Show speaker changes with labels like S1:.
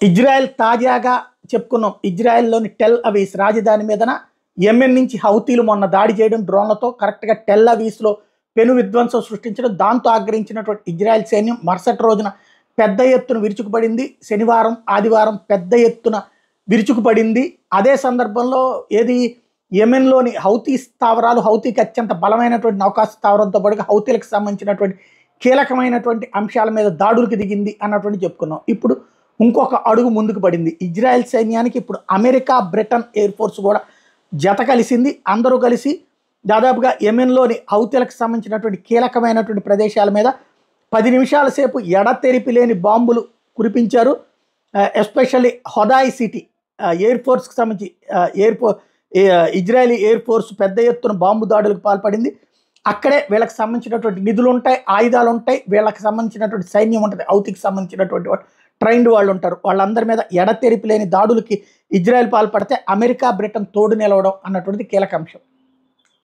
S1: Israel తాజాగా చెప్పుకున్నాం. ఇజ్రాయెల్లోని tell Avis రాజధాని మీదన యెమెన్ నుంచి హౌతీలు మొన్న దాడి చేయడం డ్రోన్లతో కరెక్ట్గా టెల్ అవీస్లో పెను విధ్వంసం సృష్టించడం, దాంతో ఆగ్రహించినటువంటి ఇజ్రాయెల్ సైన్యం మరుసటి రోజున పెద్ద ఎత్తున విరుచుకుపడింది. శనివారం ఆదివారం పెద్ద ఎత్తున విరుచుకుపడింది. అదే సందర్భంలో యెమెన్లోని హౌతీ స్థావరాలు, హౌతీకి అత్యంత బలమైనటువంటి నౌకా స్థావరంతో పాటుగా హౌతీలకు సంబంధించినటువంటి కీలకమైనటువంటి అంశాల మీద దాడులకు దిగింది అన్నటువంటి చెప్పుకున్నాం. ఇప్పుడు ఇంకొక అడుగు ముందుకు పడింది. ఇజ్రాయెల్ సైన్యానికి ఇప్పుడు అమెరికా, బ్రిటన్ ఎయిర్ ఫోర్స్ కూడా జత కలిసింది. అందరూ కలిసి దాదాపుగా యెమెన్లోని హౌతీలకు సంబంధించినటువంటి కీలకమైనటువంటి ప్రదేశాల మీద 10 నిమిషాల సేపు ఎడతెరిపి లేని బాంబులు కురిపించారు. ఎస్పెషల్లీ హొదాయ్ సిటీ ఎయిర్ ఫోర్స్కి సంబంధించి ఇజ్రాయలీ ఎయిర్ ఫోర్స్ పెద్ద ఎత్తున బాంబు దాడులకు పాల్పడింది. అక్కడే వీళ్ళకి సంబంధించినటువంటి నిధులు ఉంటాయి, ఆయుధాలు ఉంటాయి, వీళ్ళకి సంబంధించినటువంటి సైన్యం ఉంటుంది, హౌతీకి సంబంధించినటువంటి ట్రైన్డ్ వాళ్ళు ఉంటారు. వాళ్ళందరి మీద ఎడతెరిపి లేని దాడులకి ఇజ్రాయెల్ పాల్పడితే అమెరికా, బ్రిటన్ తోడు నిలవడం అన్నటువంటిది కీలక అంశం.